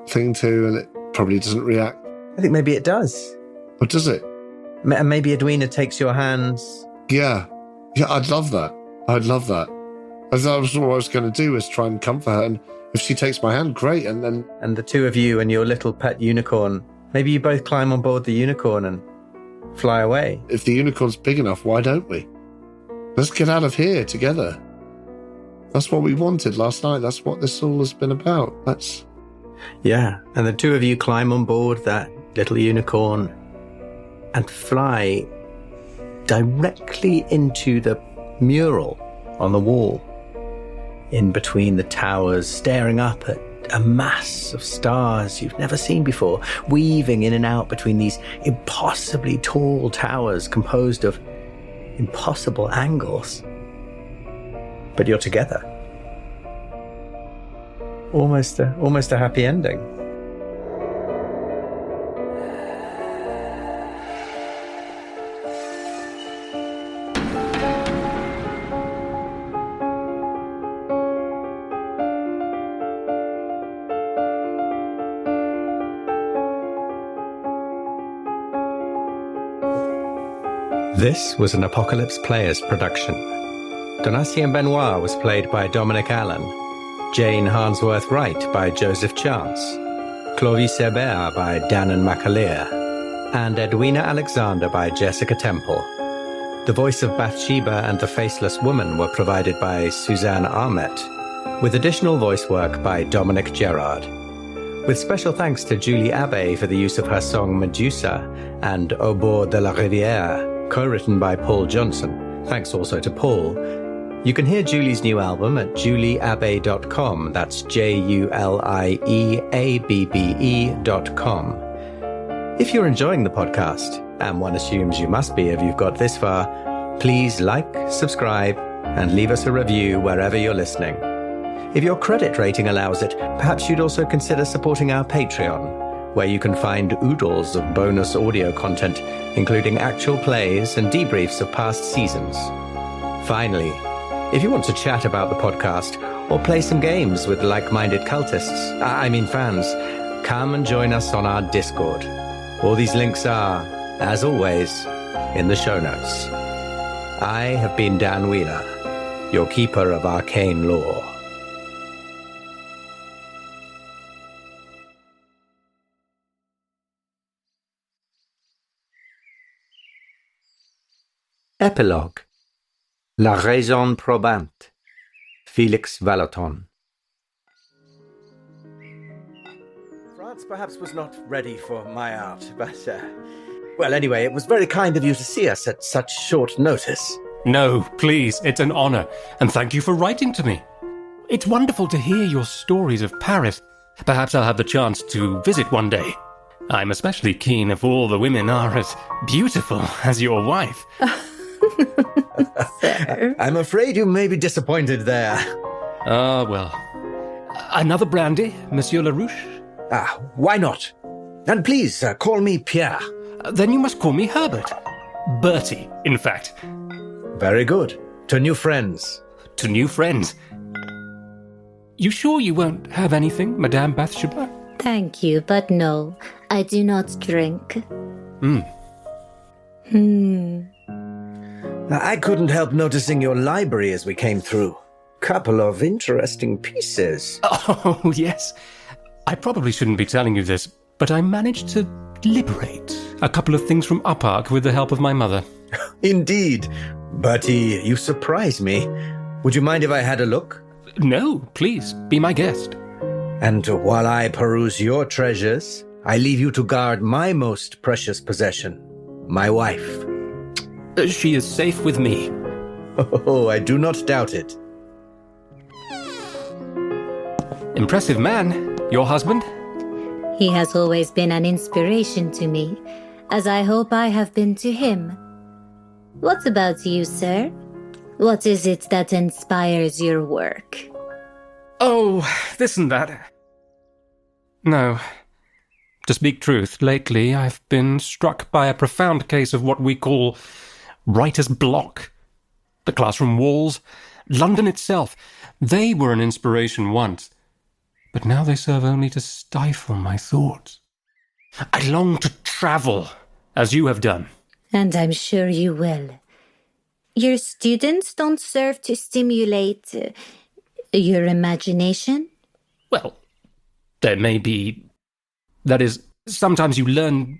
thing too, and it probably doesn't react. I think maybe it does. Or does it? And maybe Edwina takes your hands. Yeah, I'd love that. That was what I was going to do, was try and comfort her, and if she takes my hand, great, and then... And the two of you and your little pet unicorn, maybe you both climb on board the unicorn and fly away. If the unicorn's big enough, why don't we? Let's get out of here together. That's what we wanted last night. That's what this all has been about. Yeah, and the two of you climb on board that little unicorn and fly directly into the mural on the wall, in between the towers, staring up at a mass of stars you've never seen before, weaving in and out between these impossibly tall towers composed of impossible angles. But you're together. Almost a happy ending. This was an Apocalypse Players production. Donatien Benoit was played by Dominic Allen, Jane Harnsworth-Wright by Joseph Chance, Clovis Hérbert by Danann McAleer, and Edwina Alexander by Jessica Temple. The voice of Bathsheba and the Faceless Woman were provided by Suzanne Ahmet, with additional voice work by Dominic Gerrard. With special thanks to Julie Abbé for the use of her song Medusa and Au bord de la rivière, co-written by Paul Johnson. Thanks also to Paul. You can hear Julie's new album at julieabbe.com. That's JULIEABBE.com. If you're enjoying the podcast, and one assumes you must be if you've got this far, please like, subscribe, and leave us a review wherever you're listening. If your credit rating allows it, perhaps you'd also consider supporting our Patreon, where you can find oodles of bonus audio content, including actual plays and debriefs of past seasons. Finally, if you want to chat about the podcast or play some games with like-minded cultists, fans, come and join us on our Discord. All these links are, as always, in the show notes. I have been Dan Wheeler, your keeper of arcane lore. Epilogue. La Raison Probante. Félix Vallotton. France perhaps was not ready for my art, but, well, anyway, it was very kind of you to see us at such short notice. No, please, it's an honor, and thank you for writing to me. It's wonderful to hear your stories of Paris. Perhaps I'll have the chance to visit one day. I'm especially keen if all the women are as beautiful as your wife. I'm afraid you may be disappointed there. Ah, well. Another brandy, Monsieur LaRouche? Why not? And please, call me Pierre. Then you must call me Hérbert. Bertie, in fact. Very good. To new friends. To new friends. You sure you won't have anything, Madame Bathsheba? Thank you, but no, I do not drink. I couldn't help noticing your library as we came through. Couple of interesting pieces. Oh, yes. I probably shouldn't be telling you this, but I managed to liberate a couple of things from Upark with the help of my mother. Indeed. But you surprise me. Would you mind if I had a look? No, please, be my guest. And while I peruse your treasures, I leave you to guard my most precious possession, my wife. She is safe with me. Oh, I do not doubt it. Impressive man, your husband. He has always been an inspiration to me, as I hope I have been to him. What about you, sir? What is it that inspires your work? Oh, this and that. No. To speak truth, lately I've been struck by a profound case of what we call writer's block. The classroom walls, London itself, they were an inspiration once, but now they serve only to stifle my thoughts. I long to travel, as you have done. And I'm sure you will. Your students don't serve to stimulate your imagination? Well, there may be... That is, sometimes you learn...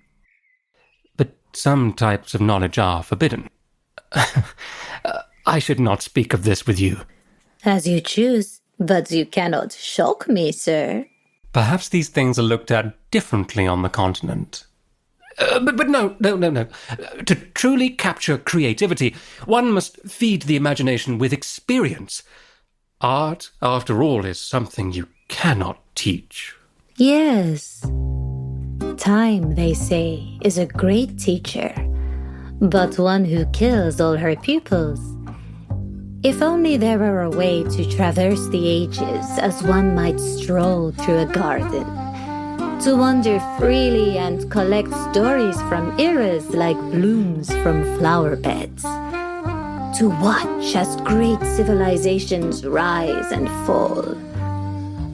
But some types of knowledge are forbidden. I should not speak of this with you. As you choose, but you cannot shock me, sir. Perhaps these things are looked at differently on the continent. But no. To truly capture creativity, one must feed the imagination with experience. Art, after all, is something you cannot teach. Yes. Time, they say, is a great teacher, but one who kills all her pupils. If only there were a way to traverse the ages as one might stroll through a garden, to wander freely and collect stories from eras like blooms from flower beds, to watch as great civilizations rise and fall.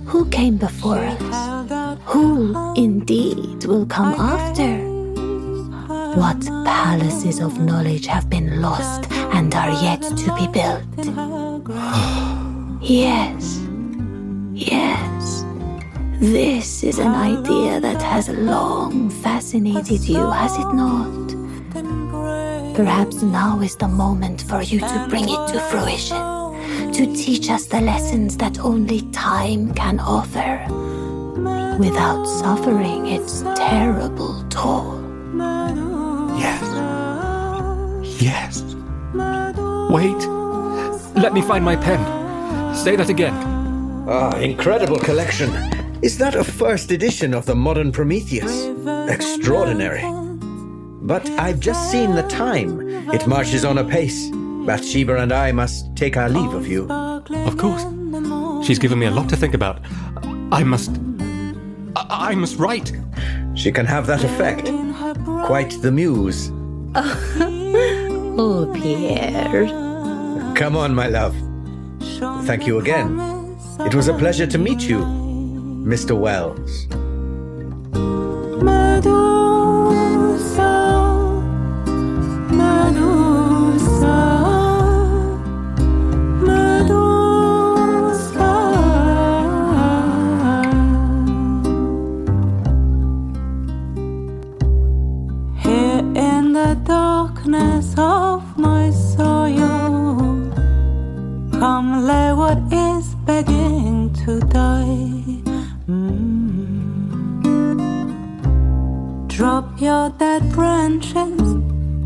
Who came before us? Who, indeed, will come after? What palaces of knowledge have been lost and are yet to be built? Yes. This is an idea that has long fascinated you, has it not? Perhaps now is the moment for you to bring it to fruition, to teach us the lessons that only time can offer, without suffering its terrible toll. Yes. Wait. Let me find my pen. Say that again. Incredible collection. Is that a first edition of the modern Prometheus? Extraordinary. But I've just seen the time. It marches on apace. Bathsheba and I must take our leave of you. Of course. She's given me a lot to think about. I must write. She can have that effect. Quite the muse. Oh, Pierre. Come on, my love. Thank you again. It was a pleasure to meet you, Mr. Wells. Here in the darkness of my soul, come lay what is begging to die. Drop your dead branches,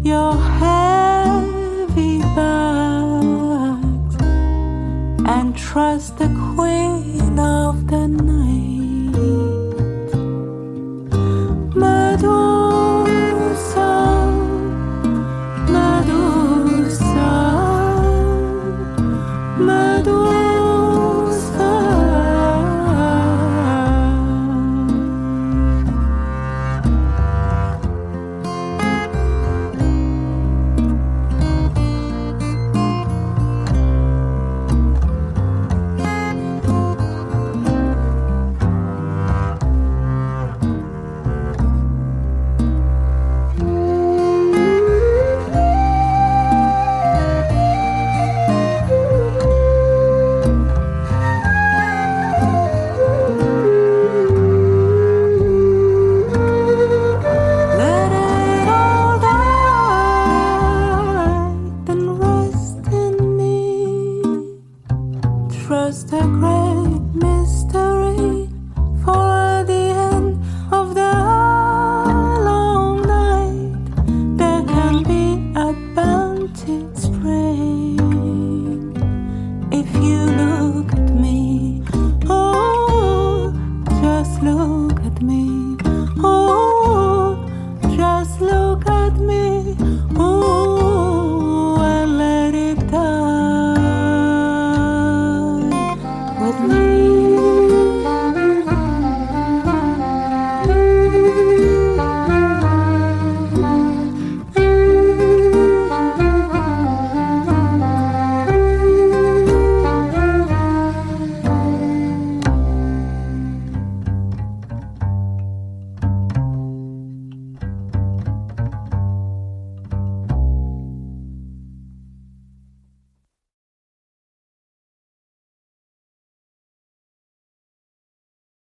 your heavy bags, and trust the queen of the night. Medusa, Medusa, Medusa. me.